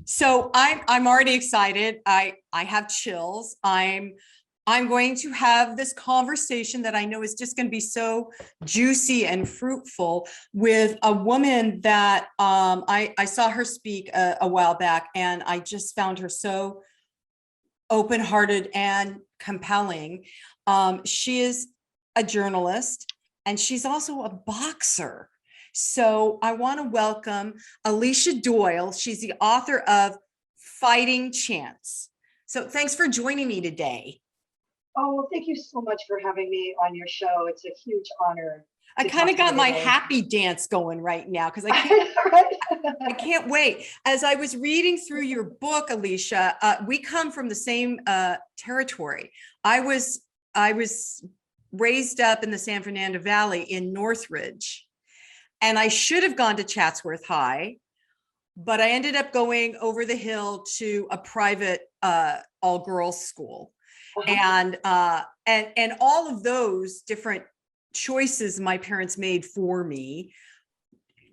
So I'm already excited. I have chills. I'm going to have this conversation that I know is just going to be so juicy and fruitful with a woman that I saw her speak a while back, and I just found her so open-hearted and compelling. She is a journalist, and she's also a boxer. So I want to welcome Alicia Doyle. She's the author of Fighting Chance. So thanks for joining me today. Oh, well, thank you so much for having me on your show. It's a huge honor I to kind talk of to you got my today. happy dance going right now because Right? I can't wait. As I was reading through your book, Alicia, we come from the same territory. I was raised up in the San Fernando Valley in Northridge, and I should have gone to Chatsworth High, but I ended up going over the hill to a private all-girls school. Uh-huh. And all of those different choices my parents made for me,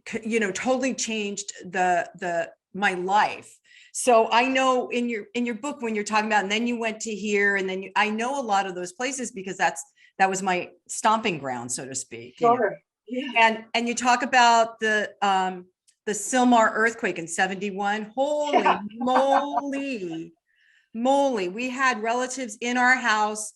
totally changed the my life. So I know in your book, when you're talking about, and then you went to here, and then I know a lot of those places because that was my stomping ground, so to speak. Sure. Yeah. And you talk about the Sylmar earthquake in 71. Yeah. Holy moly. We had relatives in our house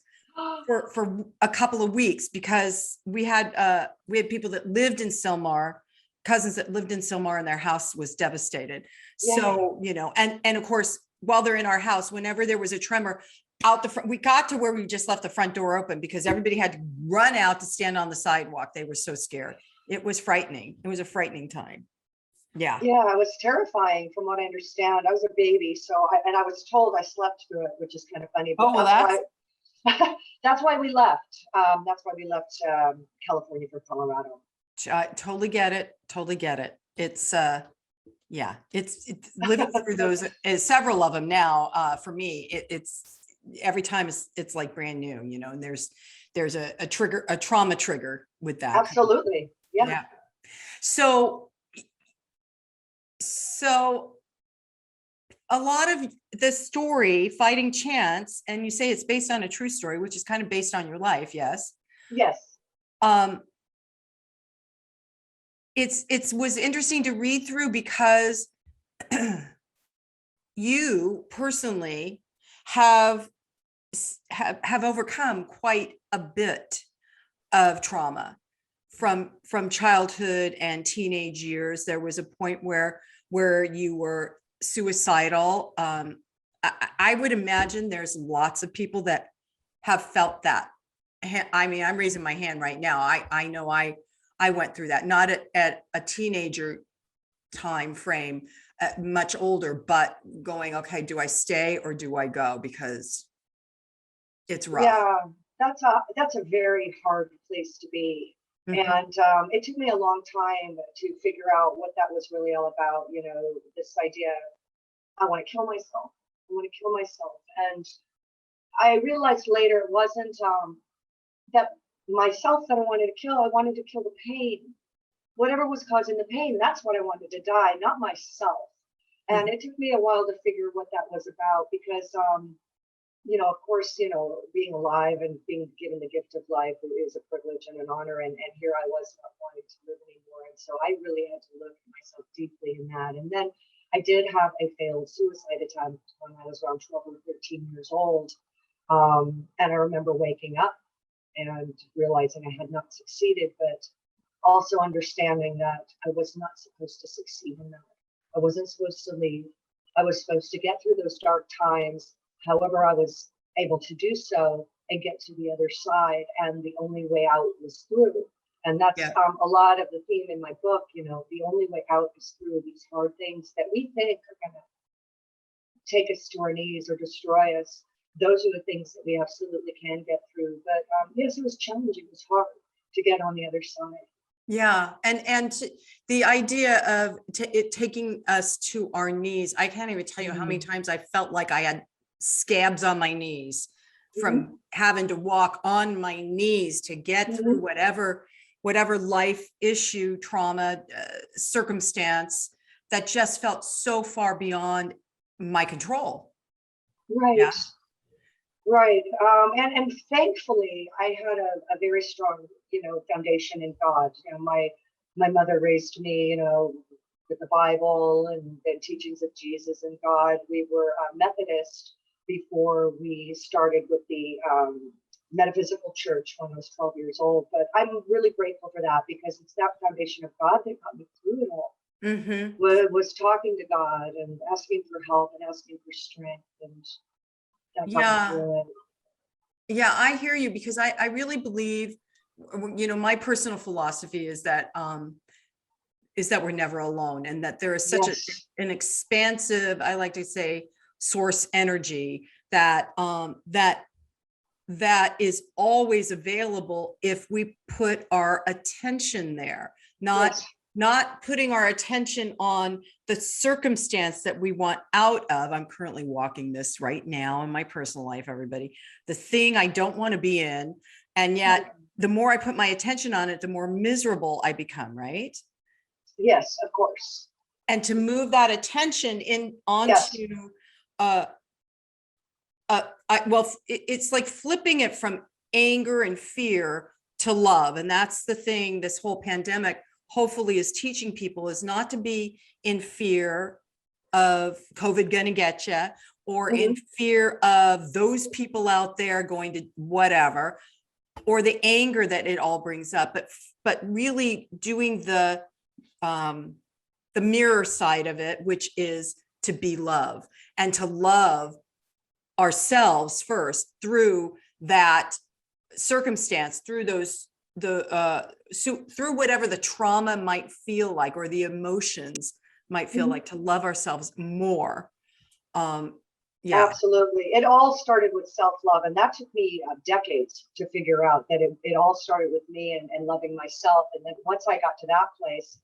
for a couple of weeks because we had people that lived in Sylmar, cousins that lived in Sylmar, and their house was devastated. Yeah. So, and of course, while they're in our house, whenever there was a tremor out the front, we got to where we just left the front door open because everybody had to run out to stand on the sidewalk. They were so scared. It was frightening. It was a frightening time. Yeah. Yeah, it was terrifying from what I understand. I was a baby, and I was told I slept through it, which is kind of funny, but Oh, well, that's that's why we left. That's why we left California for Colorado. I totally get it. Totally get it. It's yeah, it's living through those, several of them now. For me, it's every time it's like brand new, and there's a trigger, a trauma trigger with that. Absolutely. Yeah. Yeah. So a lot of the story, Fighting Chance, and you say it's based on a true story, which is kind of based on your life. Yes. Yes. Um, it's was interesting to read through because you personally have overcome quite a bit of trauma from childhood and teenage years. There was a point where you were suicidal. I would imagine there's lots of people that have felt that. I mean, I'm raising my hand right now. I know I went through that, not at a teenager time frame, much older, but going, okay, do I stay or do I go? Because it's rough. Yeah, that's a very hard place to be. Mhm. And it took me a long time to figure out what that was really all about. This idea, I want to kill myself. I want to kill myself. And I realized later it wasn't that myself that I wanted to kill. I wanted to kill the pain. Whatever was causing the pain, that's what I wanted to die, not myself. And Mhm. it took me a while to figure what that was about because of course, being alive and being given the gift of life is a privilege and an honor. And here I was not wanting to live anymore. And so I really had to look at myself deeply in that. And then I did have a failed suicide attempt when I was around 12 or 13 years old. And I remember waking up and realizing I had not succeeded, but also understanding that I was not supposed to succeed in that. I wasn't supposed to leave. I was supposed to get through those dark times. However, I was able to do so and get to the other side. And the only way out was through. And that's Yeah. a lot of the theme in my book. The only way out is through these hard things that we think are going to take us to our knees or destroy us. Those are the things that we absolutely can get through. But yes, it was challenging. It was hard to get on the other side. Yeah, and the idea of it taking us to our knees. I can't even tell you how many times I felt like I had scabs on my knees from having to walk on my knees to get through whatever life issue, trauma, circumstance that just felt so far beyond my control. Right. Yeah. Right. And thankfully I had a very strong, foundation in God. My mother raised me, with the Bible and the teachings of Jesus and God. We were Methodist before we started with the metaphysical church when I was 12 years old. But I'm really grateful for that, because it's that foundation of God that got me through it all. Mm-hmm. Was talking to God and asking for help and asking for strength, and that got me Yeah. through it. Yeah, I hear you, because I really believe, my personal philosophy is that we're never alone, and that there is such Yes. an expansive, I like to say, source energy that that is always available if we put our attention there, Yes. not putting our attention on the circumstance that we want out of. I'm currently walking this right now in my personal life, everybody, the thing I don't want to be in. And yet the more I put my attention on it, the more miserable I become, right? Yes, of course. And to move that attention in Yes. onto it's like flipping it from anger and fear to love. And that's the thing this whole pandemic hopefully is teaching people, is not to be in fear of COVID gonna get you, or in fear of those people out there going to whatever, or the anger that it all brings up, but really doing the mirror side of it, which is to be love, and to love ourselves first through that circumstance, through through whatever the trauma might feel like, or the emotions might feel like, to love ourselves more. Yeah. Absolutely. It all started with self-love, and that took me decades to figure out that it all started with me and loving myself. And then once I got to that place,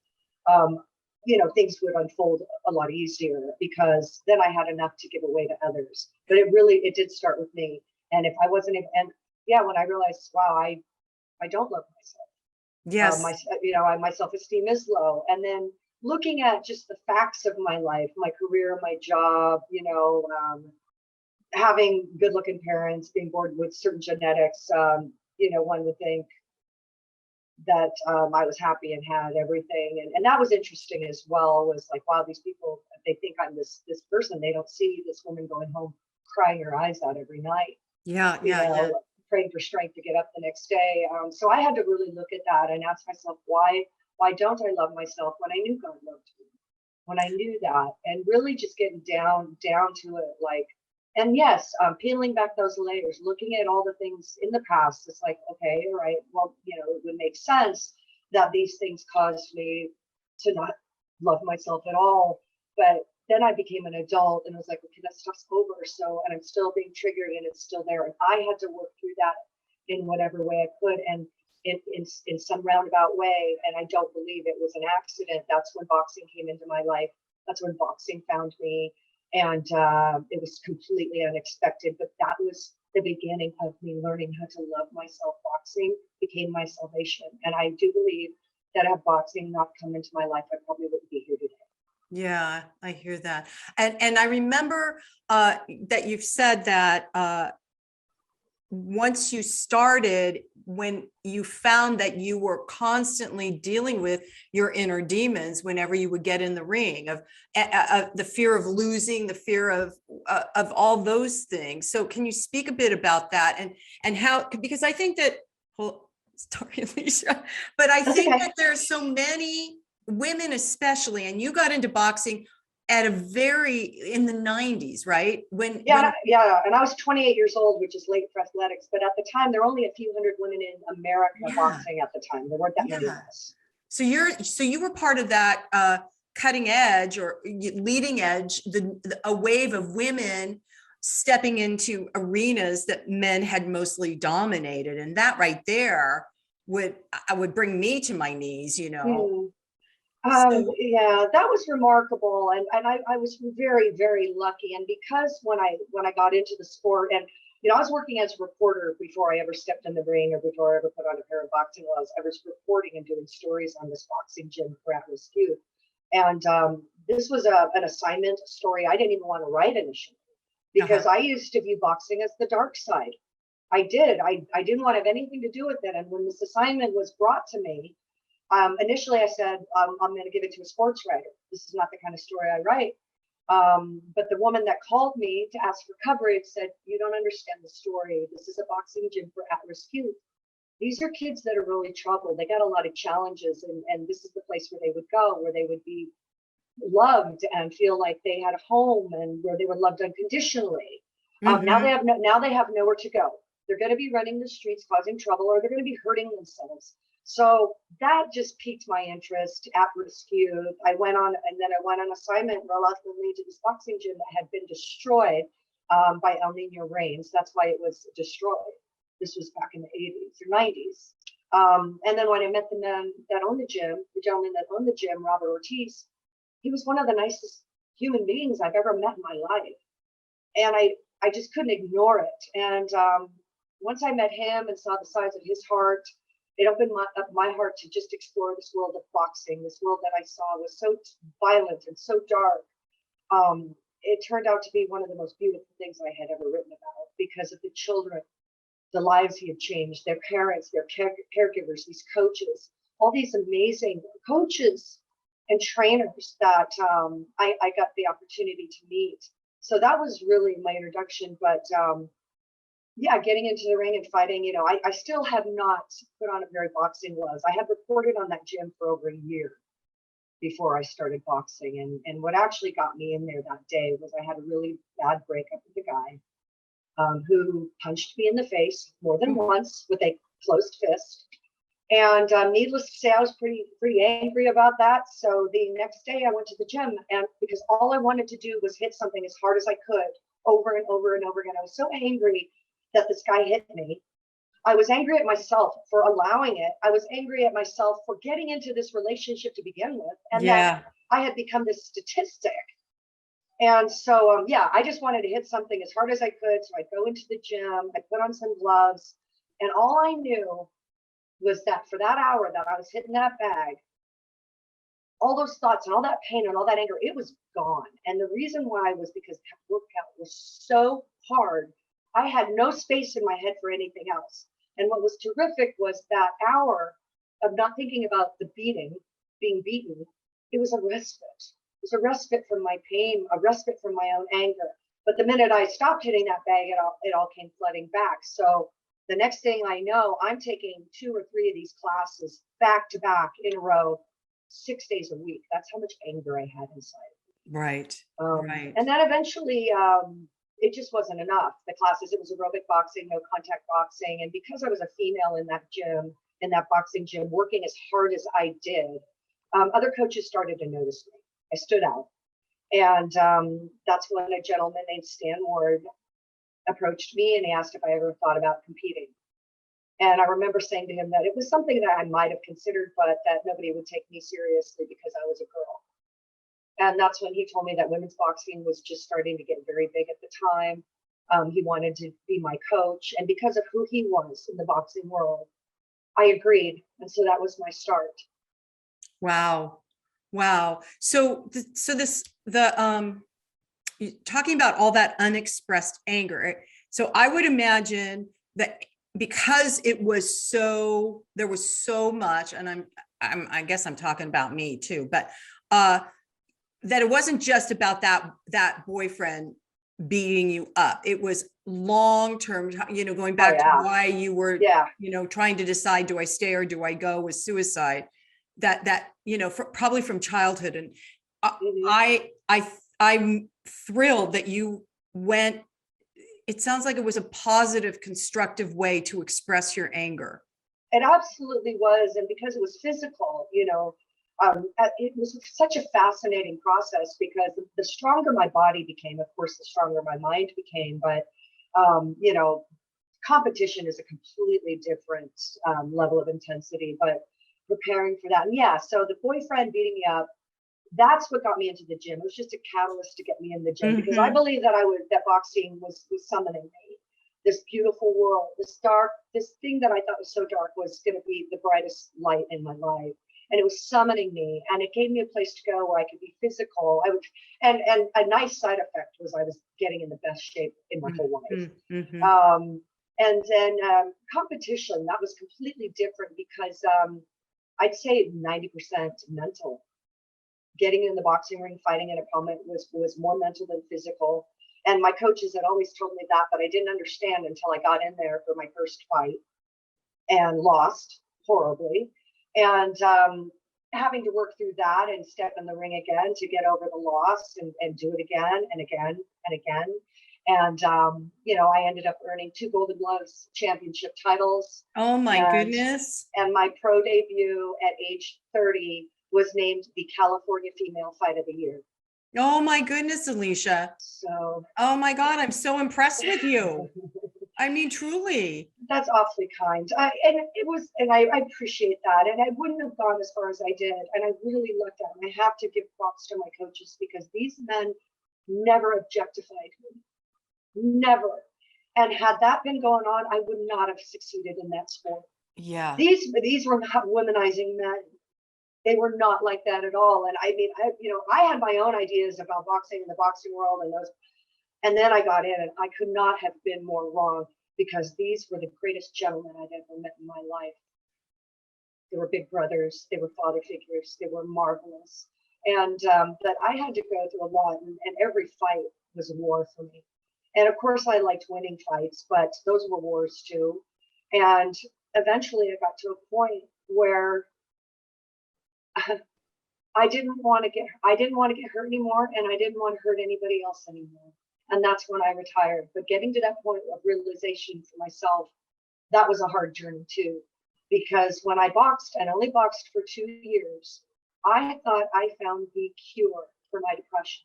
things would unfold a lot easier, because then I had enough to give away to others. But it did start with me. And if I wasn't, and yeah, when I realized, wow, I don't love myself. Yes. My self-esteem is low. And then looking at just the facts of my life, my career, my job, having good-looking parents, being born with certain genetics, one would think that I was happy and had everything. And that was interesting as well, was like, wow, these people, they think I'm this person. They don't see this woman going home crying her eyes out every night. Yeah. Praying for strength to get up the next day. So I had to really look at that and ask myself, why don't I love myself when I knew God loved me? When I knew that, and really just getting down to it, like, and yes, peeling back those layers, looking at all the things in the past. It's like, okay, all right, well, it would make sense that these things caused me to not love myself at all. But then I became an adult, and I was like, okay, that stuff's over. So, and I'm still being triggered, and it's still there. And I had to work through that in whatever way I could, and in some roundabout way. And I don't believe it was an accident. That's when boxing came into my life. That's when boxing found me. And it was completely unexpected, but that was the beginning of me learning how to love myself. Boxing became my salvation. And I do believe that had boxing not come into my life, I probably wouldn't be here today. Yeah, I hear that. And I remember that you've said that once you started, when you found that you were constantly dealing with your inner demons whenever you would get in the ring, of the fear of losing, the fear of all those things. So can you speak a bit about that, and how, because I think that, well, sorry, Alicia, but I think that there's so many women especially, and you got into boxing at in the 90s, right? When and I was 28 years old, which is late for athletics, but at the time there were only a few hundred women in America boxing at the time. There weren't that many of us. So you were part of that cutting edge, or leading edge, a wave of women stepping into arenas that men had mostly dominated, and that right there would bring me to my knees, That was remarkable, and I was very, very lucky. And because when I got into the sport, and I was working as a reporter before I ever stepped in the ring, or before I ever put on a pair of boxing gloves. I was reporting and doing stories on this boxing gym for at-risk youth. And this was an assignment story I didn't even want to write initially, because Uh-huh. I used to view boxing as the dark side. I did. I didn't want to have anything to do with it. And when this assignment was brought to me, initially I said, I'm going to give it to a sports writer. This is not the kind of story I write. But the woman that called me to ask for coverage said, you don't understand the story. This is a boxing gym for at-risk youth. These are kids that are really troubled. They got a lot of challenges, and this is the place where they would go, where they would be loved and feel like they had a home, and where they were loved unconditionally. Now they Hmm. have now they have nowhere to go. They're going to be running the streets, causing trouble, or they're going to be hurting themselves. So that just piqued my interest. At-risk youth. I went on, and then I went on assignment reluctantly to this boxing gym that had been destroyed by El Nino rains. That's why it was destroyed. This was back in the 80s or 90s. And then when I met the man that owned the gym, the gentleman that owned the gym, Robert Ortiz, he was one of the nicest human beings I've ever met in my life. And I just couldn't ignore it. And once I met him and saw the size of his heart, it opened up my heart to just explore this world of boxing. This world that I saw was so violent and so dark. It turned out to be one of the most beautiful things I had ever written about, because of the children, the lives he had changed, their parents, their caregivers, these coaches, all these amazing coaches and trainers that I got the opportunity to meet. So that was really my introduction. But yeah, getting into the ring and fighting, I still have not put on a pair of boxing gloves. I had reported on that gym for over a year before I started boxing. And what actually got me in there that day was I had a really bad breakup with a guy who punched me in the face more than once with a closed fist. And needless to say, I was pretty angry about that. So the next day I went to the gym, and because all I wanted to do was hit something as hard as I could over and over and over again. I was so angry that this guy hit me. I was angry at myself for allowing it. I was angry at myself for getting into this relationship to begin with, and that Yeah. I had become this statistic. And so, yeah, I just wanted to hit something as hard as I could. So I'd go into the gym, I'd put on some gloves, and all I knew was that for that hour that I was hitting that bag, all those thoughts and all that pain and all that anger, it was gone. And the reason why was because that workout was so hard. I had no space in my head for anything else. And what was terrific was that hour of not thinking about the being beaten. It was a respite. It was a respite from my pain, a respite from my own anger. But the minute I stopped hitting that bag, it all came flooding back. So the next thing I know, I'm taking 2 or 3 of these classes back to back in a row, 6 days a week. That's how much anger I had inside. Right. And Right. then eventually, it just wasn't enough. The classes, it was aerobic boxing, no contact boxing. And because I was a female in that gym, in that boxing gym, working as hard as I did, other coaches started to notice me. I stood out. And that's when a gentleman named Stan Ward approached me, and he asked if I ever thought about competing. And I remember saying to him that it was something that I might have considered, but that nobody would take me seriously because I was a girl. And that's when he told me that women's boxing was just starting to get very big at the time. He wanted to be my coach. And because of who he was in the boxing world, I agreed. And so that was my start. Wow. Wow. So, talking about all that unexpressed anger. So I would imagine that because there was so much, and I guess I'm talking about me too, but that it wasn't just about that boyfriend beating you up. It was long term, going Oh, back to yeah. why you were, Yeah. trying to decide, do I stay or do I go, with suicide, probably from childhood. And Mhm. I'm thrilled that you went. It sounds like it was a positive, constructive way to express your anger. It absolutely was. And because it was physical, it was such a fascinating process, because the stronger my body became, of course, the stronger my mind became. But, competition is a completely different level of intensity. But preparing for that. And yeah, so the boyfriend beating me up, that's what got me into the gym. It was just a catalyst to get me in the gym, because I Mm-hmm. believe that boxing was summoning me. This beautiful world, this thing that I thought was so dark was going to be the brightest light in my life. and it was summoning me, and it gave me a place to go where I could be physical. I would, and a nice side effect was I was getting in the best shape in my whole life. Mm-hmm. And then competition, that was completely different because I'd say 90% mental. Getting in the boxing ring, fighting an opponent was more mental than physical. And my coaches had always told me that, but I didn't understand until I got in there for my first fight and lost horribly. And having to work through that and step in the ring again to get over the loss and do it again and again and again. And, I ended up earning 2 Golden Gloves championship titles. Oh my goodness. And my pro debut at age 30 was named the California Female Fight of the Year. Oh my goodness, Alicia. So. Oh my God, I'm so impressed with you. I mean, truly. That's awfully kind. I appreciate that. And I wouldn't have gone as far as I did. And I really looked at it. I have to give props to my coaches because these men never objectified me. Never. And had that been going on, I would not have succeeded in that sport. Yeah. These were not womanizing men. They were not like that at all. And I mean, I had my own ideas about boxing and the boxing world and then I got in and I could not have been more wrong because these were the greatest gentlemen I'd ever met in my life. They were big brothers. They were father figures. They were marvelous. And that I had to go through a lot and every fight was a war for me. And of course I liked winning fights, but those were wars too. And eventually I got to a point where I didn't want to get hurt anymore, and I didn't want to hurt anybody else anymore. And that's when I retired. But getting to that point of realization for myself, that was a hard journey too, because when I boxed and only boxed for 2 years, I thought I found the cure for my depression.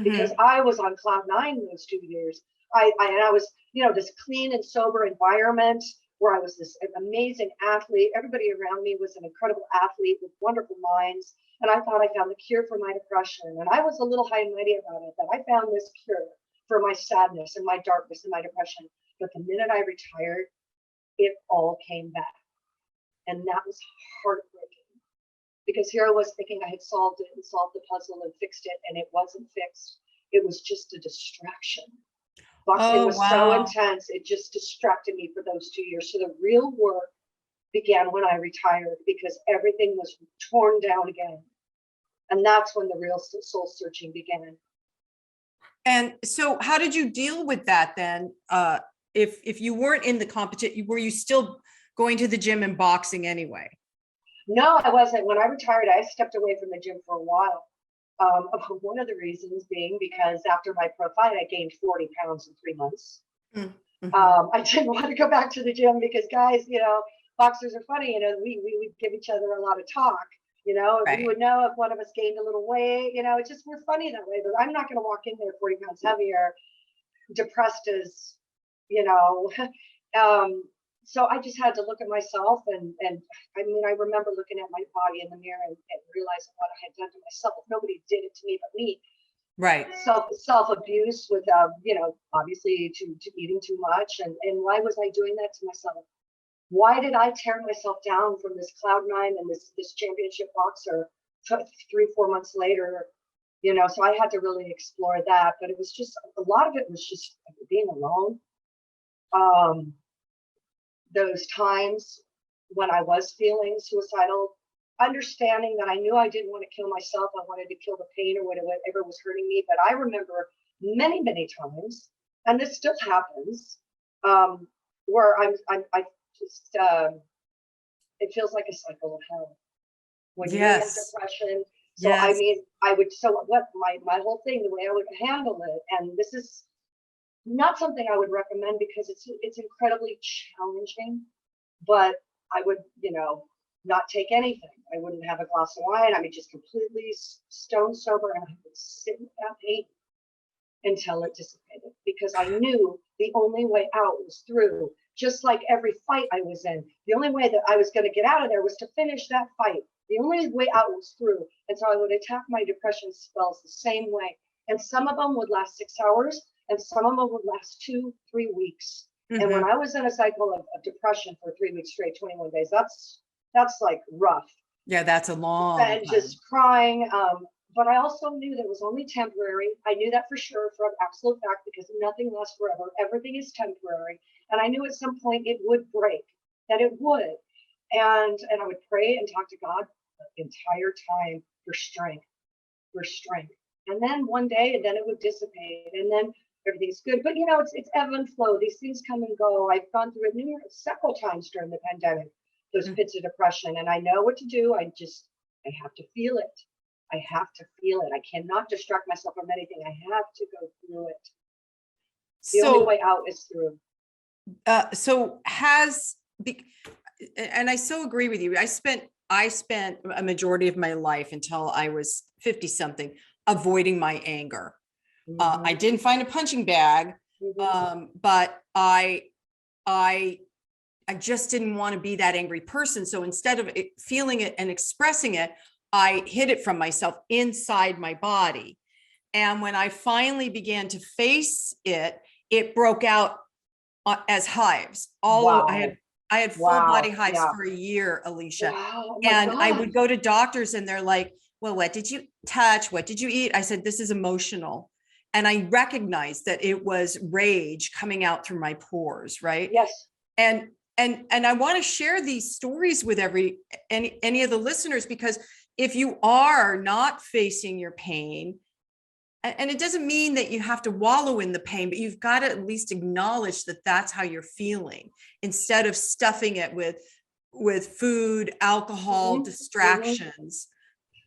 Because I was on cloud 9 those 2 years. I was, this clean and sober environment where I was this amazing athlete. Everybody around me was an incredible athlete with wonderful minds. And I thought I found the cure for my depression. And I was a little high and mighty about it, that I found this cure for my sadness and my darkness and my depression. But the minute I retired, it all came back. And that was heartbreaking. Because here I was thinking I had solved it and solved the puzzle and fixed it, and it wasn't fixed. It was just a distraction. Boxing was so intense, it just distracted me for those 2 years. So the real work began when I retired because everything was torn down again. And that's when the real soul searching began. And so how did you deal with that then? If you weren't in the competition, were you still going to the gym and boxing anyway? No, I wasn't. When I retired, I stepped away from the gym for a while. One of the reasons being because after my pro fight, I gained 40 pounds in 3 months. I didn't want to go back to the gym because guys, boxers are funny. We give each other a lot of talk. Right. We would know if one of us gained a little weight. It's just we're funny that way. But I'm not going to walk in there 40 pounds heavier, depressed as, So I just had to look at myself and I remember looking at my body in the mirror and realizing what I had done to myself. Nobody did it to me but me. Right. Self-abuse with, obviously to eating too much. And why was I doing that to myself? Why did I tear myself down from this cloud 9 and this championship boxer 3-4 months later? So I had to really explore that, but it was just, a lot of it was just being alone. Those times when I was feeling suicidal, understanding that I knew I didn't want to kill myself. I wanted to kill the pain or whatever was hurting me. But I remember many, many times, and this still happens, where I just, it feels like a cycle of hell. When you're in depression. So I mean, my whole thing, the way I would handle it, and this is not something I would recommend because it's incredibly challenging, but I would, not take anything. I wouldn't have a glass of wine. I mean, just completely stone sober, and I would sit with that pain until it dissipated because I knew the only way out was through. Just like every fight I was in, the only way that I was going to get out of there was to finish that fight. The only way out was through. And so I would attack my depression spells the same way. And some of them would last 6 hours, and some of them would last 2-3 weeks. And when I was in a cycle of depression for 3 weeks straight, 21 days, that's like rough. Yeah, that's a long and time. just crying. But I also knew that it was only temporary. I knew that for sure, for an absolute fact, because nothing lasts forever. Everything is temporary. And I knew at some point it would break, that it would. And I would pray and talk to God the entire time for strength, for strength. And then one day, and then it would dissipate, and then everything's good. But it's ebb and flow. These things come and go. I've gone through it several times during the pandemic, those Mm. pits of depression, and I know what to do. I have to feel it. I have to feel it. I cannot distract myself from anything. I have to go through it. The only So, way out is through. so has, and I so agree with you. I spent a majority of my life until I was 50 something avoiding my anger. I Mhm, didn't find a punching bag, mhm. but I just didn't want to be that angry person. So instead of feeling it and expressing it, I hid it from myself inside my body. And when I finally began to face it, it broke out as hives. Wow. I had full body Wow. hives Yeah. for a year, Alicia. Wow. Oh my And I God. would go to doctors and they're like, well, what did you touch? What did you eat? I said, this is emotional. And I recognized that it was rage coming out through my pores, right? Yes. And and I want to share these stories with any of the listeners, because if you are not facing your pain, and it doesn't mean that you have to wallow in the pain, but you've got to at least acknowledge that that's how you're feeling, instead of stuffing it with food, alcohol, Hmm. Hmm. distractions,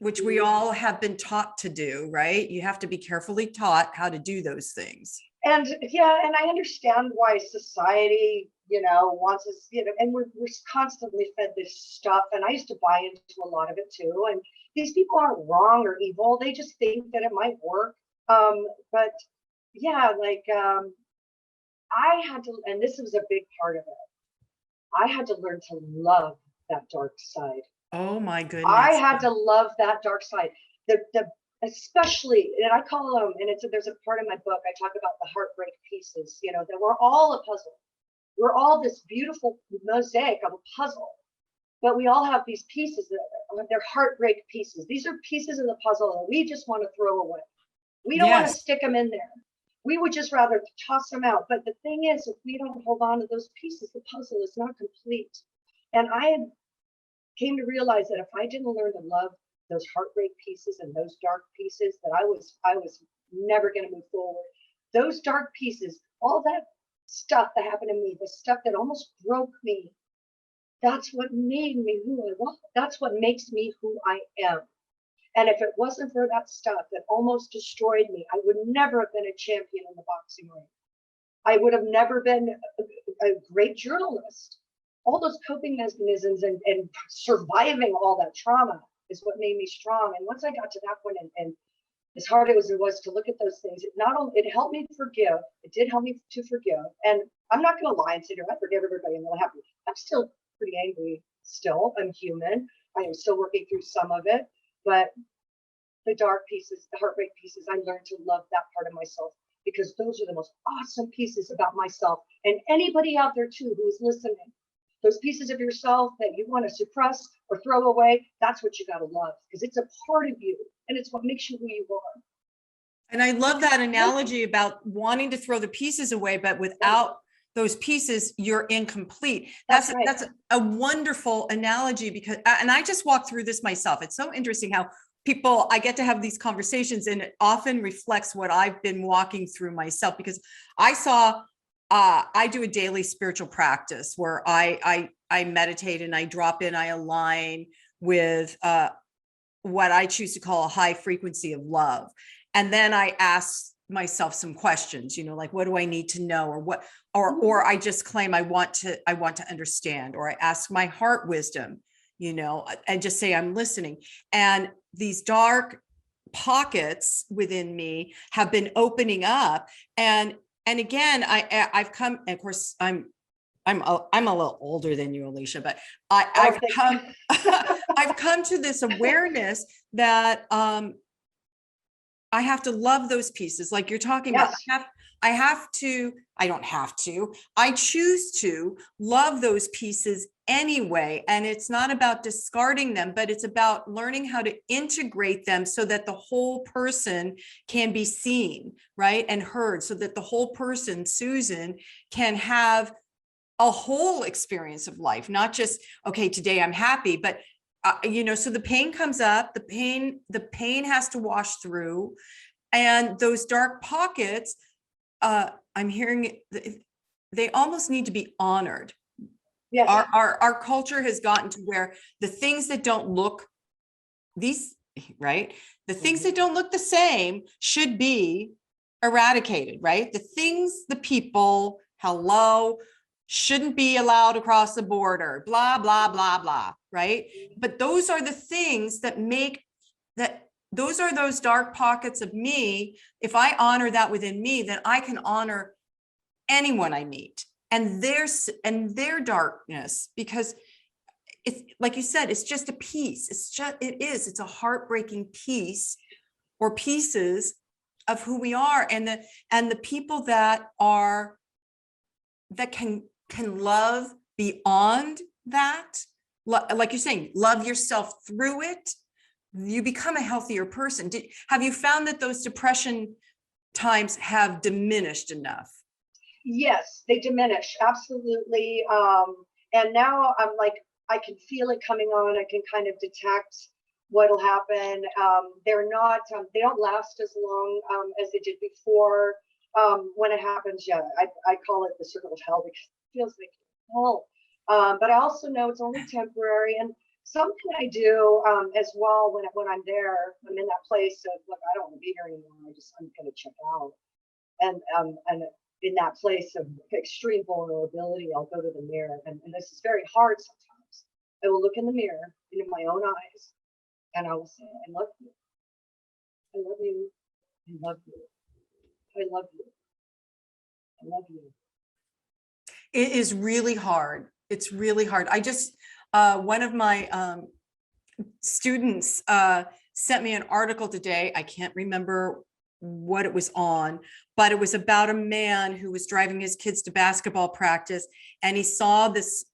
which we Hmm. all have been taught to do, right? You have to be carefully taught how to do those things. And yeah, and I understand why society, wants us, and we're constantly fed this stuff. And I used to buy into a lot of it too. And these people aren't wrong or evil. They just think that it might work. But yeah, like I had to, and this was a big part of it. I had to learn to love that dark side. Oh my I goodness. had to love that dark side. The especially, and I call them, and there's a part of my book I talk about the heartbreak pieces. That we're all a puzzle. We're all this beautiful mosaic of a puzzle, but we all have these pieces that they're heartbreak pieces. These are pieces of the puzzle that we just want to throw away. We don't want to Yes. stick them in there. We would just rather toss them out. But the thing is, if we don't hold on to those pieces, the puzzle is not complete. And I came to realize that if I didn't learn to love those heartbreak pieces and those dark pieces, that I was never going to move forward. Those dark pieces, all that stuff that happened to me, the stuff that almost broke me, that's what made me who I was. That's what makes me who I am. And if it wasn't for that stuff that almost destroyed me, I would never have been a champion in the boxing ring. I would have never been a great journalist. All those coping mechanisms and surviving all that trauma is what made me strong. And once I got to that point, and as hard as it was to look at those things, it not only it helped me forgive, it did help me to forgive. And I'm not going to lie and say, I forgive everybody and they'll happy. I'm still pretty angry. Still, I'm human. I am still working through some of it, but the dark pieces, the heartbreak pieces, I learned to love that part of myself, because those are the most awesome pieces about myself. And anybody out there too who is listening, those pieces of yourself that you want to suppress or throw away, that's what you got to love, because it's a part of you and it's what makes you who you are. And I love that Yep. analogy about wanting to throw the pieces away, but Yep. without those pieces, you're incomplete. That's right. That's a wonderful analogy, because, and I just walked through this myself. It's so interesting how I get to have these conversations, and it often reflects what I've been walking through myself, because I do a daily spiritual practice where I meditate and I drop in, I align with what I choose to call a high frequency of love. And then I ask myself some questions, like, what do I need to know, or what, or I just claim I want to understand, or I ask my heart wisdom, and just say, I'm listening. And these dark pockets within me have been opening up. And again, I've come, and of course, I'm a little older than you, Alicia, but Oh, I've thank you. come I've come to this awareness that I have to love those pieces, like you're talking about. Yes. I don't have to, I choose to love those pieces anyway. And it's not about discarding them, but it's about learning how to integrate them so that the whole person can be seen, right? And heard, so that the whole person, Susan, can have a whole experience of life, not just, okay, today I'm happy, but so the pain comes up, the pain has to wash through, and those dark pockets, I'm hearing they almost need to be honored. Yes. Our culture has gotten to where the things that don't look right? The things that don't look the same should be eradicated, right? The things, the people, hello, shouldn't be allowed across the border, blah, blah, blah, blah, right? But those are the things that those are those dark pockets of me. If I honor that within me, then I can honor anyone I meet and their darkness, because it's like you said, it's just a piece. It's a heartbreaking piece or pieces of who we are. And the people that can love beyond that, like you're saying, love yourself through it, you become a healthier person. Have you found that those depression times have diminished enough? Yes, they diminish, absolutely. And now I'm like, I can feel it coming on. I can kind of detect what'll happen. They don't last as long as they did before. When it happens, yeah, I call it the circle of hell because it feels like hell. But I also know it's only temporary. And something I do as well when I'm there, I'm in that place of, look, I don't want to be here anymore. I'm going to check out. And in that place of extreme vulnerability, I'll go to the mirror. And this is very hard sometimes. I will look in the mirror, into my own eyes, and I will say, I love you. I love you. I love you. I love you. I love you. It is really hard. It's really hard. I just, one of my students sent me an article today. I can't remember what it was on, but it was about a man who was driving his kids to basketball practice, and he saw this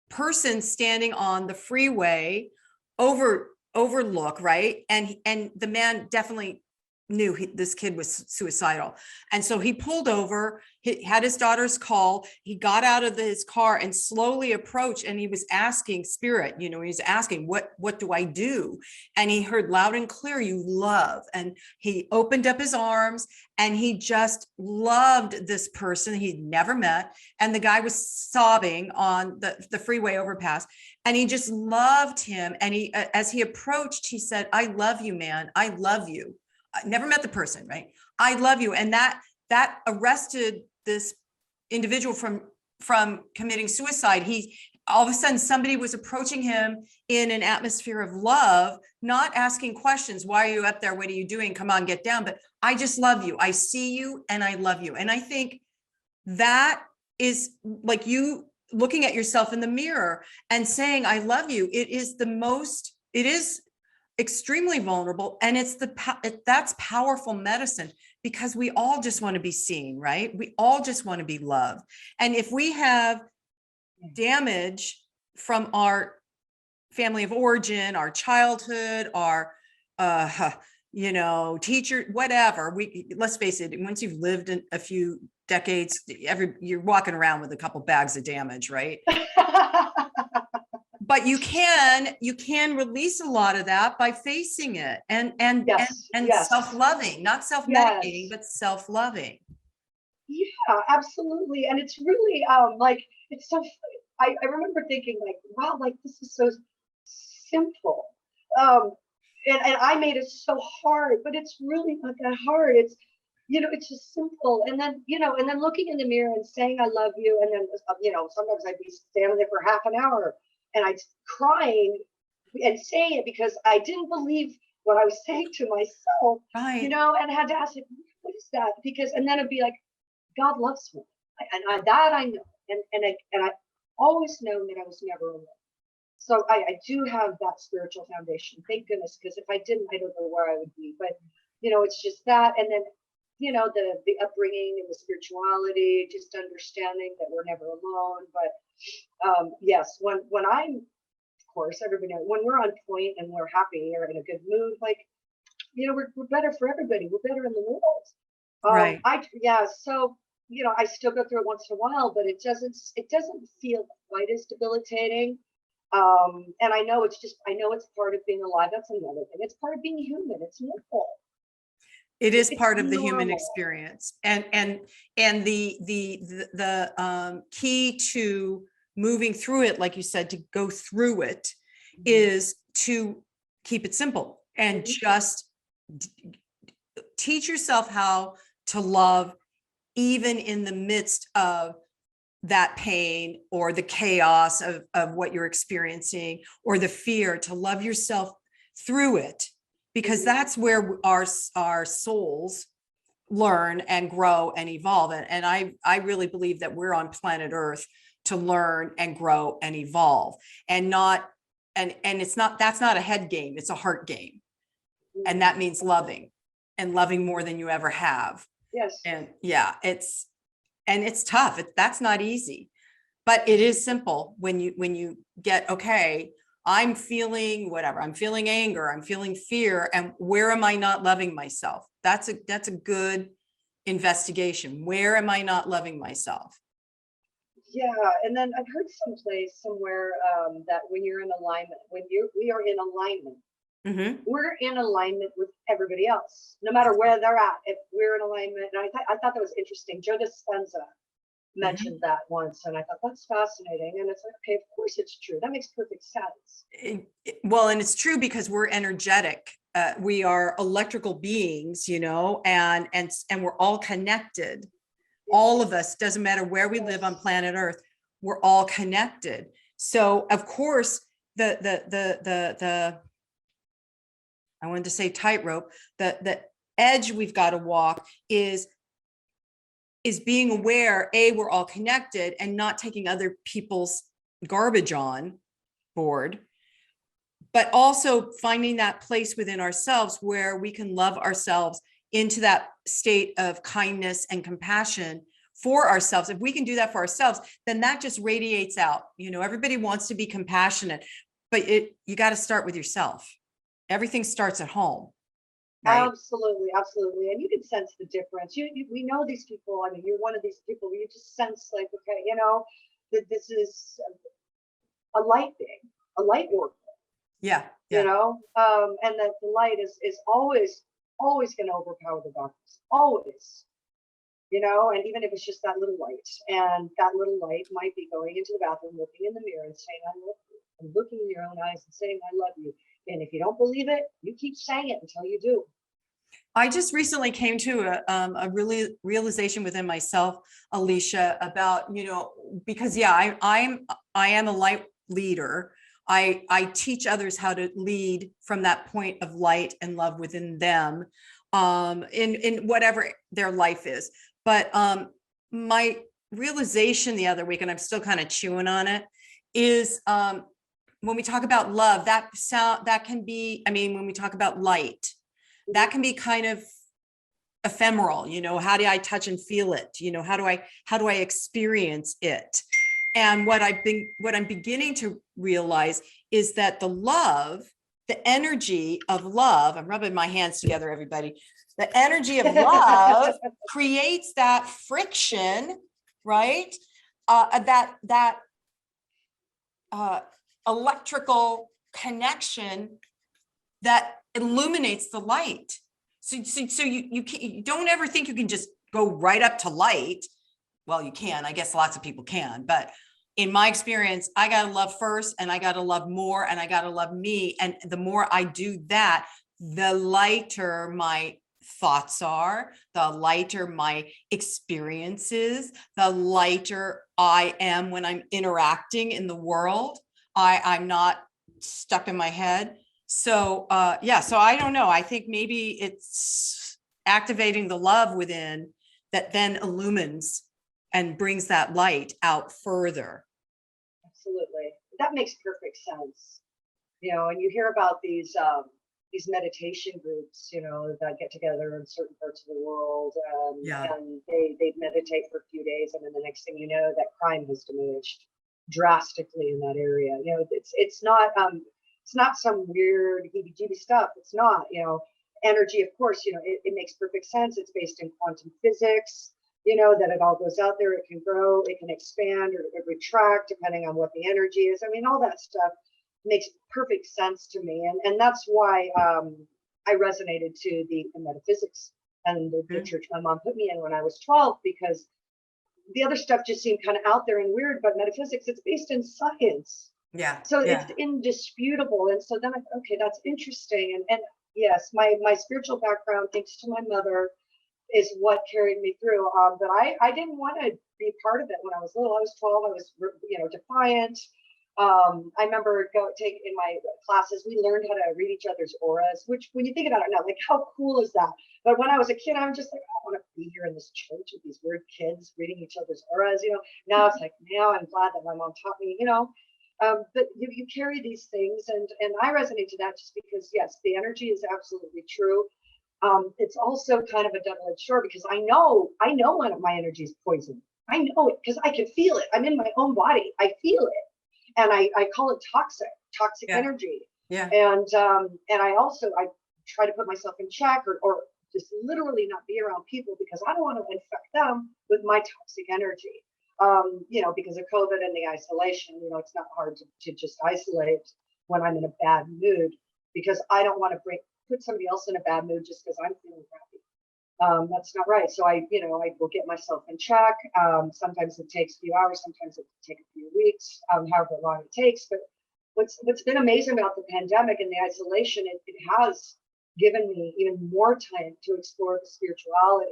person standing on the freeway overlook, right? And the man definitely knew this kid was suicidal. And so he pulled over, he had his daughter's call, he got out of his car and slowly approached, and he was asking spirit, he was asking, what do I do? And he heard loud and clear, you love. And he opened up his arms and he just loved this person he'd never met. And the guy was sobbing on the freeway overpass, and he just loved him. And as he approached, he said, I love you, man. I love you. I never met the person, right? I love you. And that arrested this individual from committing suicide. All of a sudden, somebody was approaching him in an atmosphere of love, not asking questions. Why are you up there? What are you doing? Come on, get down. But I just love you. I see you and I love you. And I think that is like you looking at yourself in the mirror and saying, I love you. It is extremely vulnerable. And that's powerful medicine, because we all just want to be seen, right? We all just want to be loved. And if we have damage from our family of origin, our childhood, our teacher, whatever, let's face it, once you've lived in a few decades, you're walking around with a couple bags of damage, right? But you can release a lot of that by facing it and Yes. self-loving, not self-medicating, but self-loving. Yeah, absolutely. And it's really like, it's so, I remember thinking like, wow, like this is so simple. And I made it so hard, but it's really not that hard. It's just simple. And then, and then looking in the mirror and saying, I love you. And then, sometimes I'd be standing there for half an hour and I'd crying and saying it because I didn't believe what I was saying to myself, right. And I had to ask, like, what is that? And then it'd be like, God loves me. That I know. And I always known that I was never alone. So I do have that spiritual foundation, thank goodness, because if I didn't, I don't know where I would be. But, it's just that. And then the upbringing and the spirituality, just understanding that we're never alone. But yes, when I'm, of course, everybody knows, when we're on point and we're happy or in a good mood, like, we're better for everybody. We're better in the world. Right. So, I still go through it once in a while, but it doesn't feel quite as debilitating. And I know it's part of being alive. That's another thing. It's part of being human. It's normal. It is It's part of the human normal. experience. And the key to moving through it, like you said, to go through it, is to keep it simple and just teach yourself how to love, even in the midst of that pain or the chaos of what you're experiencing, or the fear, to love yourself through it, because that's where our souls learn and grow and evolve. And I really believe that we're on planet Earth to learn and grow and evolve, and not, and it's not, that's not a head game, it's a heart game. And that means loving, and loving more than you ever have. Yes. And yeah, it's tough. That's not easy, but it is simple when you get, okay, I'm feeling whatever, I'm feeling anger, I'm feeling fear, and where am I not loving myself? That's a good investigation. Where am I not loving myself? Yeah, and then I've heard someplace somewhere that when you're in alignment, we are in alignment, Mm-hmm. we're in alignment with everybody else, no matter where they're at. If we're in alignment, and I thought that was interesting. Joe Dispenza Mm-hmm. mentioned that once, and I thought that's fascinating. And it's like, okay, of course it's true. That makes perfect sense. Well, and it's true because we're energetic. We are electrical beings, and we're all connected. All of us, doesn't matter where we live on planet Earth, we're all connected. So of course, the I wanted to say tightrope, the edge we've got to walk is being aware, we're all connected, and not taking other people's garbage on board, but also finding that place within ourselves where we can love ourselves into that state of kindness and compassion for ourselves. If we can do that for ourselves, then that just radiates out. Everybody wants to be compassionate, but you got to start with yourself. Everything starts at home, right? Absolutely, absolutely. And you can sense the difference. We know these people. I mean, you're one of these people where you just sense, like, okay, that this is a light thing, a light work. Yeah, yeah. And that the light is always going to overpower the darkness, always. And even if it's just that little light, and that little light might be going into the bathroom, looking in the mirror and saying, I love you, and looking in your own eyes and saying, I love you. And if you don't believe it, you keep saying it until you do. I just recently came to a really realization within myself, Alicia, about, because yeah, I am a light leader. I teach others how to lead from that point of light and love within them, in whatever their life is. But my realization the other week, and I'm still kind of chewing on it, is when we talk about love, that can be, when we talk about light, that can be kind of ephemeral. How do I touch and feel it? How do I experience it? And what I'm beginning to realize is that the energy of love, I'm rubbing my hands together, everybody. The energy of love creates that friction, right? That electrical connection that illuminates the light. So you don't ever think you can just go right up to light. Well, you can, I guess lots of people can, but in my experience, I got to love first, and I got to love more, and I got to love me. And the more I do that, the lighter my thoughts are, the lighter my experiences, the lighter I am when I'm interacting in the world. I'm not stuck in my head. So so I don't know. I think maybe it's activating the love within that then illumines and brings that light out further. Absolutely. That makes perfect sense. And you hear about these these meditation groups, that get together in certain parts of the world, Yeah. and they meditate for a few days, and then the next thing you know, that crime has diminished drastically in that area. It's not some weird heebie-jeebie stuff. It's not, energy, of course, it makes perfect sense. It's based in quantum physics, that it all goes out there, it can grow, it can expand or it retract depending on what the energy is. I mean, all that stuff makes perfect sense to me. And that's why I resonated to the metaphysics and the church my mom put me in when I was 12, because the other stuff just seemed kind of out there and weird, but metaphysics, it's based in science. Yeah. So yeah. it's indisputable. And so then I thought, okay, that's interesting. And yes, my spiritual background, thanks to my mother, is what carried me through. But I didn't want to be part of it when I was little. I was 12. I was, defiant. I remember taking in my classes, we learned how to read each other's auras, which when you think about it now, like how cool is that? But when I was a kid, I'm just like, I don't want to be here in this church with these weird kids reading each other's auras. Now it's like, now I'm glad that my mom taught me, but you carry these things, and I resonate to that just because, yes, the energy is absolutely true. It's also kind of a double-edged sword, because I know when my energy is poison. I know it because I can feel it. I'm in my own body. I feel it. And I call it toxic Yeah. energy. Yeah. And I try to put myself in check, or just literally not be around people, because I don't want to infect them with my toxic energy. Because of COVID and the isolation, it's not hard to just isolate when I'm in a bad mood, because I don't want to put somebody else in a bad mood just because I'm feeling crappy. That's not right. So I will get myself in check. Sometimes it takes a few hours, sometimes it can take a few weeks, however long it takes. But what's been amazing about the pandemic and the isolation, it has given me even more time to explore the spirituality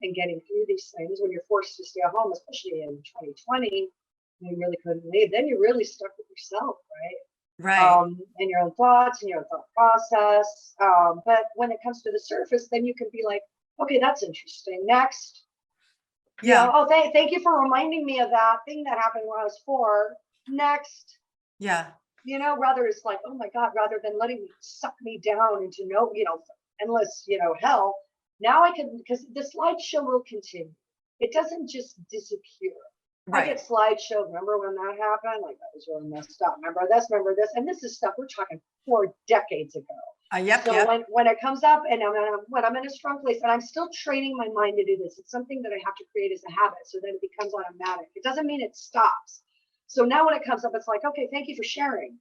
and getting through these things. When you're forced to stay at home, especially in 2020, when you really couldn't leave, then you're really stuck with yourself, right? Right. And your own thoughts and your own thought process. But when it comes to the surface, then you can be like, okay, that's interesting. Next. Yeah. Oh, thank you for reminding me of that thing that happened when I was 4. Next. Yeah. Rather it's like, oh my God, rather than letting me suck me down into endless, hell. Now I can, because the slideshow will continue. It doesn't just disappear. I Right. get slideshow. Remember when that happened? Like, that was really messed up. Remember this, and this is stuff we're talking 4 decades ago. Yep. So Yep. when it comes up, and when I'm in a strong place, and I'm still training my mind to do this, it's something that I have to create as a habit, so that it becomes automatic. It doesn't mean it stops. So now when it comes up, it's like, okay, thank you for sharing.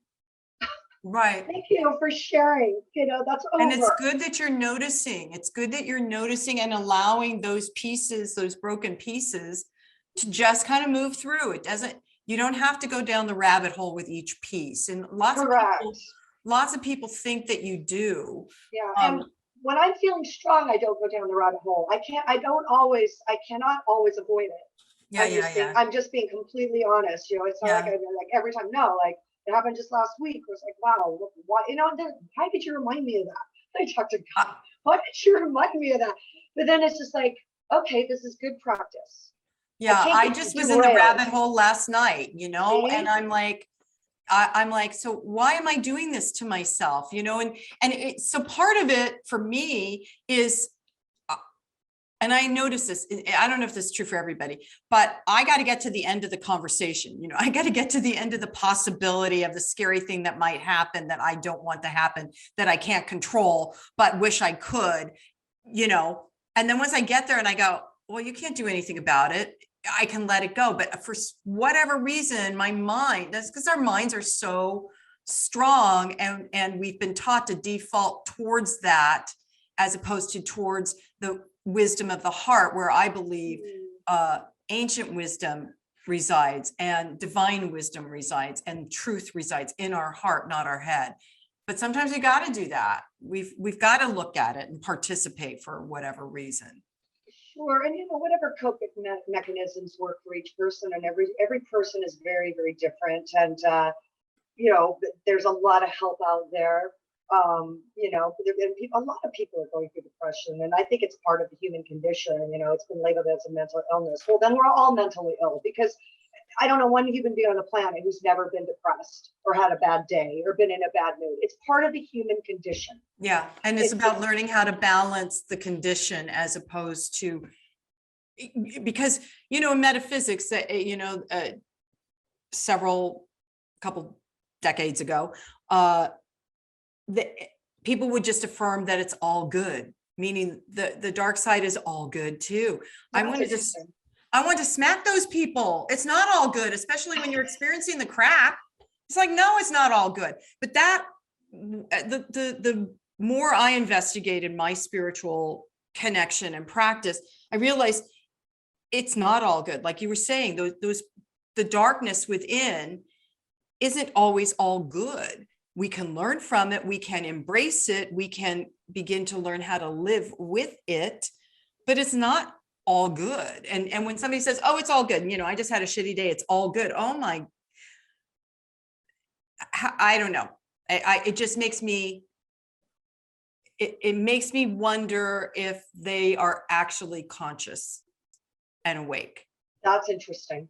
Right. Thank you for sharing. That's over. And it's good that you're noticing. It's good that you're noticing and allowing those pieces, those broken pieces, to just kind of move through. You don't have to go down the rabbit hole with each piece. And Correct. lots of people think that you do. Yeah. And when I'm feeling strong, I don't go down the rabbit hole. I cannot always avoid it. Yeah. I'm just being completely honest. It's not like every time. No, like it happened just last week. It was like, wow, why? Why did you remind me of that? I talked to God. Why did you remind me of that? But then it's just like, okay, this is good practice. Yeah, I just was in the rabbit hole last night, See? and I'm like, so why am I doing this to myself? So part of it for me is, and I notice this, I don't know if this is true for everybody, but I got to get to the end of the conversation. I got to get to the end of the possibility of the scary thing that might happen that I don't want to happen, that I can't control, but wish I could, and then once I get there and I go, well, you can't do anything about it, I can let it go. But for whatever reason, my mind, that's because our minds are so strong, and we've been taught to default towards that as opposed to towards the wisdom of the heart, where I believe ancient wisdom resides and divine wisdom resides and truth resides in our heart, not our head. But sometimes we got to do that. We've got to look at it and participate for whatever reason. Sure. And whatever coping mechanisms work for each person, and every person is very, very different. And there's a lot of help out there. A lot of people are going through depression, and I think it's part of the human condition. It's been labeled as a mental illness. Well, then we're all mentally ill, because I don't know one human being on the planet who's never been depressed or had a bad day or been in a bad mood. It's part of the human condition. Yeah. And it's about learning how to balance the condition as opposed to, because, you know, in metaphysics, couple decades ago, the people would just affirm that it's all good, meaning the dark side is all good too. I want to smack those people. It's not all good, especially when you're experiencing the crap. It's like, no, it's not all good. But the more I investigated my spiritual connection and practice, I realized it's not all good. Like you were saying, the darkness within isn't always all good. We can learn from it. We can embrace it. We can begin to learn how to live with it, but it's not all good. And when somebody says, oh, it's all good, you know, I just had a shitty day, it's all good. Oh my, I don't know. It just makes me, it makes me wonder if they are actually conscious and awake. That's interesting.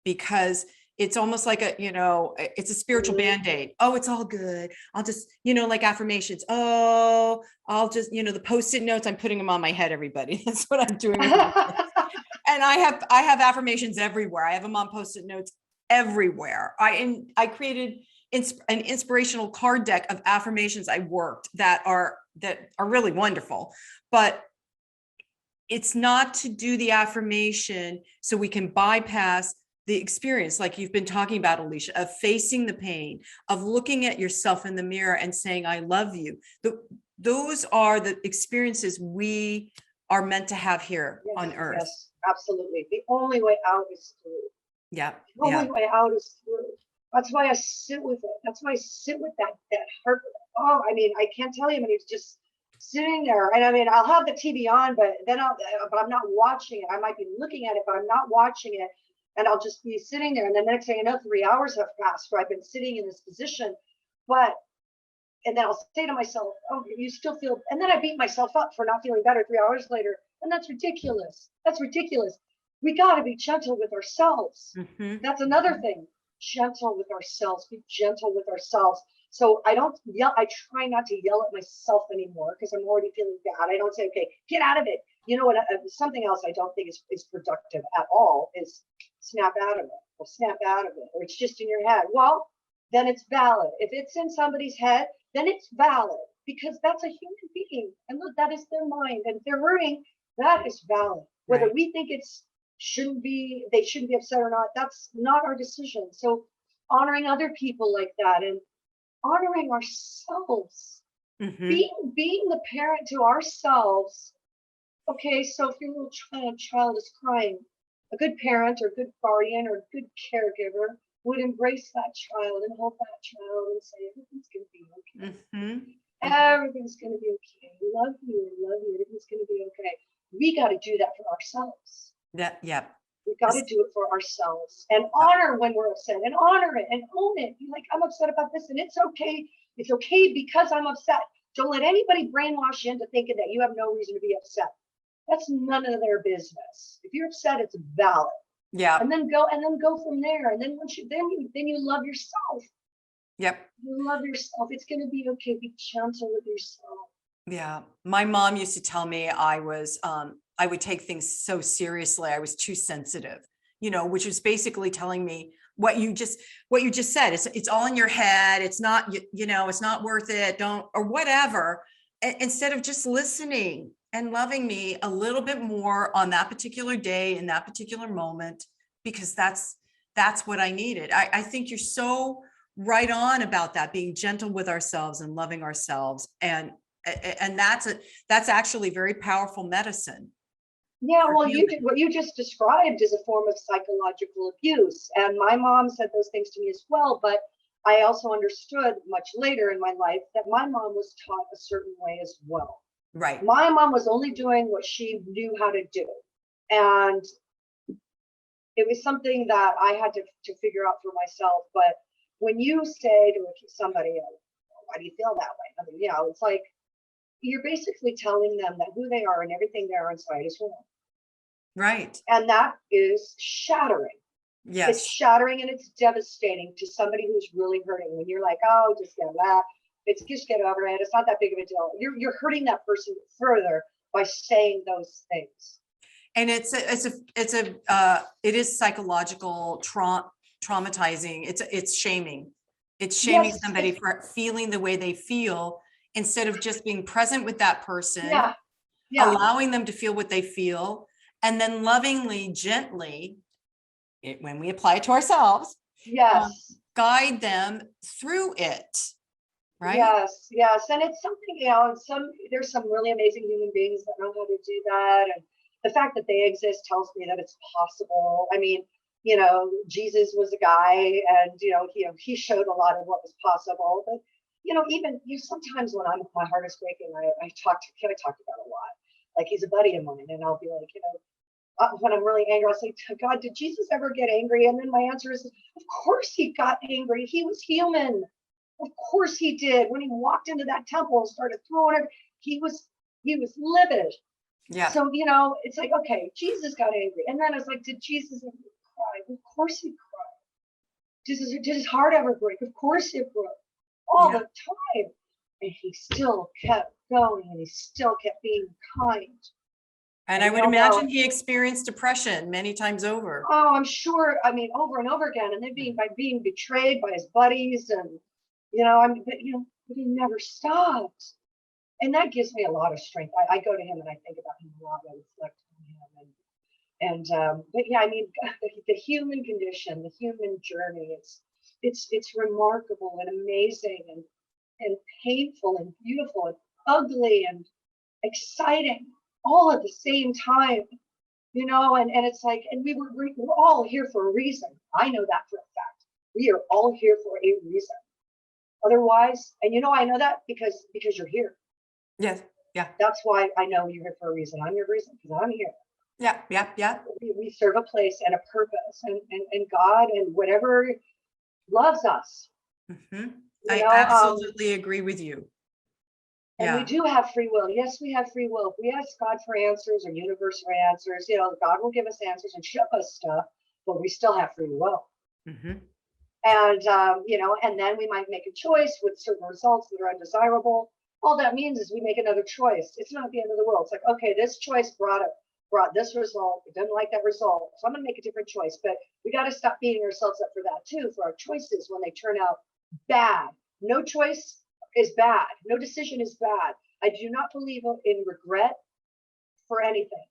Because it's almost like it's a spiritual Band-Aid. Oh, it's all good. I'll just, like affirmations. Oh, I'll just, the Post-it notes, I'm putting them on my head, everybody. That's what I'm doing. And I have affirmations everywhere. I have them on Post-it notes everywhere. I created an inspirational card deck of affirmations I worked that are really wonderful, but it's not to do the affirmation so we can bypass the experience, like you've been talking about, Alicia, of facing the pain, of looking at yourself in the mirror and saying, I love you. Those are the experiences we are meant to have here on earth. Yes, absolutely. The only way out is through. Yeah. The only way out is through. That's why I sit with it. That's why I sit with that heart. Oh, I mean, I can't tell you, but it's just sitting there. And I mean, I'll have the TV on, but I'm not watching it. I might be looking at it, but I'm not watching it. And I'll just be sitting there. And the next thing I know, 3 hours have passed where I've been sitting in this position. And then I'll say to myself, oh, you still feel, and then I beat myself up for not feeling better 3 hours later. And that's ridiculous. That's ridiculous. We got to be gentle with ourselves. Mm-hmm. That's another thing. Gentle with ourselves. Be gentle with ourselves. So I don't yell. I try not to yell at myself anymore because I'm already feeling bad. I don't say, okay, get out of it. You know what? Something else I don't think is productive at all is snap out of it or snap out of it, or it's just in your head. Well, then it's valid. If it's in somebody's head, then it's valid because that's a human being. And look, that is their mind. And if they're hurting, that is valid. Whether we think they shouldn't be upset or not, that's not our decision. So honoring other people like that and honoring ourselves, being the parent to ourselves. Okay, so if your little child is crying, a good parent or good guardian or good caregiver would embrace that child and hold that child and say, everything's going to be okay. Everything's going to be okay. Love you. Everything's going to be okay. We got to do that for ourselves. Yeah. We got to do it for ourselves and honor when we're upset and honor it and own it. Be like, I'm upset about this and it's okay. It's okay because I'm upset. Don't let anybody brainwash you into thinking that you have no reason to be upset. That's none of their business. If you're upset, it's valid. Yeah. And then go from there. And then once you love yourself. Yep. You love yourself. It's going to be okay. Be gentle with yourself. Yeah. My mom used to tell me I would take things so seriously. I was too sensitive, which was basically telling me what you just said. It's all in your head. It's not, it's not worth it. Don't, or whatever. Instead of just listening and loving me a little bit more on that particular day, in that particular moment, because that's what I needed. I think you're so right on about that, being gentle with ourselves and loving ourselves. And that's actually very powerful medicine. Yeah, well, what you just described is a form of psychological abuse. And my mom said those things to me as well. But I also understood much later in my life that my mom was taught a certain way as well. Right. My mom was only doing what she knew how to do. And it was something that I had to figure out for myself. But when you say to somebody, why do you feel that way? I mean, it's like, you're basically telling them that who they are and everything they are inside is wrong. Right. And that is shattering. It's Yes. shattering and it's devastating to somebody who's really hurting. When you're like, oh, just get that. It's just get over it. It's not that big of a deal. You're hurting that person further by saying those things. And it is psychological traumatizing. It's shaming. It's shaming Yes, somebody for feeling the way they feel instead of just being present with that person, yeah, yeah, allowing them to feel what they feel, and then lovingly, gently, when we apply it to ourselves, yes. guide them through it. Right? Yes, yes. And it's something, there's some really amazing human beings that know how to do that. And the fact that they exist tells me that it's possible. I mean, Jesus was a guy and, he showed a lot of what was possible. But, even sometimes when my heart is breaking, I talk about a lot. Like he's a buddy of mine and I'll be like, when I'm really angry, I'll say, God, did Jesus ever get angry? And then my answer is, of course he got angry. He was human. Of course he did. When he walked into that temple and started throwing it, he was livid. Yeah. So, it's like, okay, Jesus got angry. And then it's like, did Jesus ever cry? Of course he cried. Did his heart ever break? Of course it broke. All Yeah. the time. And he still kept going and he still kept being kind. And And I we would all know, imagine he experienced depression many times over. oh, I'm sure, I mean, over and over again. And then being betrayed by his buddies and, but he never stopped. And that gives me a lot of strength. I go to him and I think about him a lot. I reflect on him. But yeah, I mean, the human condition, the human journey, it's remarkable and amazing and painful and beautiful and ugly and exciting all at the same time, and it's like, and we're all here for a reason. I know that for a fact. We are all here for a reason. Otherwise, and I know that because you're here. Yes. Yeah. That's why I know you're here for a reason. I'm your reason because I'm here. Yeah. Yeah. Yeah. We serve a place and a purpose, and God and whatever loves us. Mm-hmm. You I know, absolutely agree with you. and we Yeah. do have free will. Yes, we have free will. If we ask God for answers or universe for answers, God will give us answers and show us stuff, but we still have free will. Mm-hmm. And and then we might make a choice with certain results that are undesirable. All that means is we make another choice. It's not the end of the world. It's like, okay, this choice brought this result. We didn't like that result, so I'm gonna make a different choice. But we got to stop beating ourselves up for that too, for our choices when they turn out bad. No choice is bad. No decision is bad. I do not believe in regret for anything.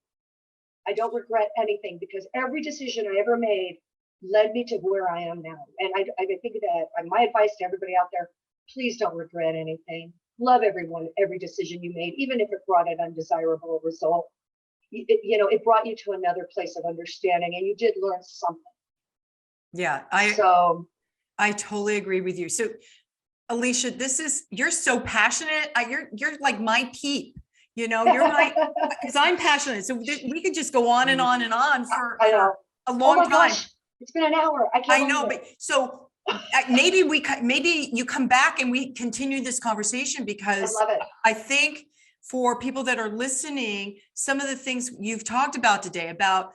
I don't regret anything because every decision I ever made led me to where I am now. And I think that my advice to everybody out there, please don't regret anything. Love everyone, every decision you made, even if it brought an undesirable result. It brought you to another place of understanding and you did learn something. Yeah. I totally agree with you. So Alicia, you're so passionate. You're like my peep, you're my, because I'm passionate. So we could just go on and on and on for a long time. Gosh, it's been an hour. I know, but so maybe you come back and we continue this conversation because I love it. I think for people that are listening, some of the things you've talked about today about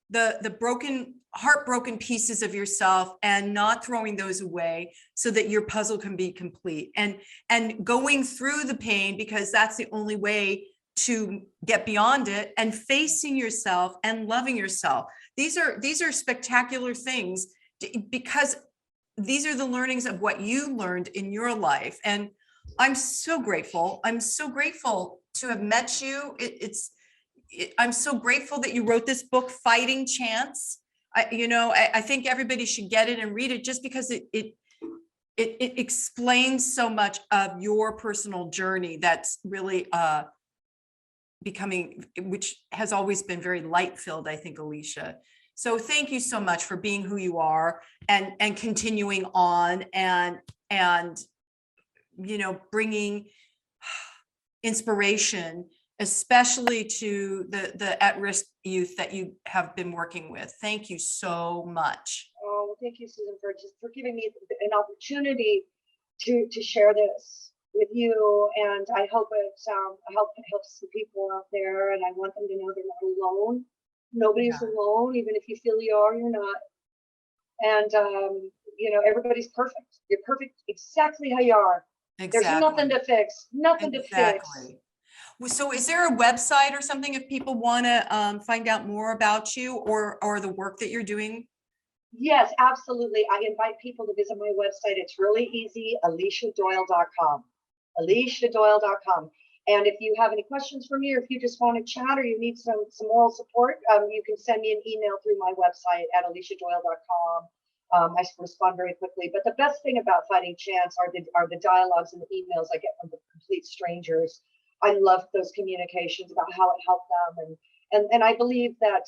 the heartbroken pieces of yourself and not throwing those away so that your puzzle can be complete and going through the pain because that's the only way to get beyond it and facing yourself and loving yourself. These are spectacular things because these are the learnings of what you learned in your life. And I'm so grateful. I'm so grateful to have met you. I'm so grateful that you wrote this book, Fighting Chance. I think everybody should get it and read it just because it explains so much of your personal journey that's really becoming, which has always been very light filled, I think, Alicia. So thank you so much for being who you are and continuing on and bringing inspiration, especially to the at-risk youth that you have been working with. Thank you so much. Oh, thank you, Susan, for giving me an opportunity to share this with you. And I hope it helps some people out there. And I want them to know they're not alone. Nobody's Yeah. alone, even if you feel you are, you're not. And, everybody's perfect. You're perfect exactly how you are. There's nothing Exactly. to fix, nothing to fix. Exactly. Well, so is there a website or something if people want to find out more about you or the work that you're doing? Yes, absolutely. I invite people to visit my website. It's really easy, aliciadoyle.com. aliciadoyle.com. And if you have any questions for me, or if you just want to chat, or you need some moral support, you can send me an email through my website at aliciadoyle.com. I respond very quickly. But the best thing about Fighting Chance are the dialogues and the emails I get from the complete strangers. I love those communications about how it helped them, and I believe that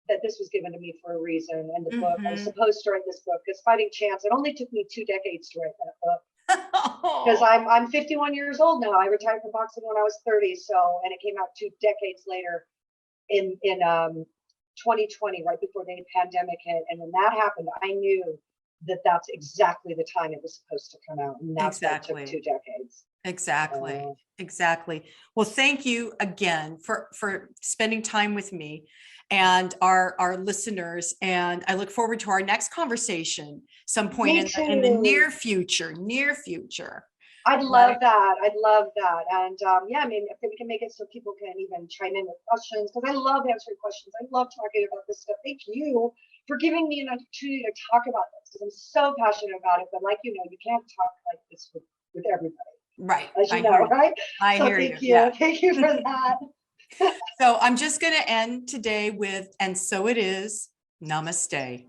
that this was given to me for a reason. And the book, I was Mhm. supposed to write this book because Fighting Chance. It only took me 2 decades to write that book because Oh, I'm 51 years old now. I retired from boxing when I was 30, so and it came out 2 decades later in 2020, right before the pandemic hit. And when that happened, I knew that that's exactly the time it was supposed to come out, and that's why it took exactly. 2 decades. Exactly. Uh, Exactly. Well, thank you again for spending time with me and our listeners. And I look forward to our next conversation some point Me in the too. near future. I'd Right? love that. I'd love that. And yeah, I mean, if we can make it so people can even chime in with questions, because I love answering questions. I love talking about this stuff. Thank you for giving me an opportunity to talk about this, because I'm so passionate about it. But like you can't talk like this with everybody, Right. as you I hear know, you. right? I So hear you. thank Yeah. you. Thank you for that. So I'm just going to end today with, and so it is, namaste.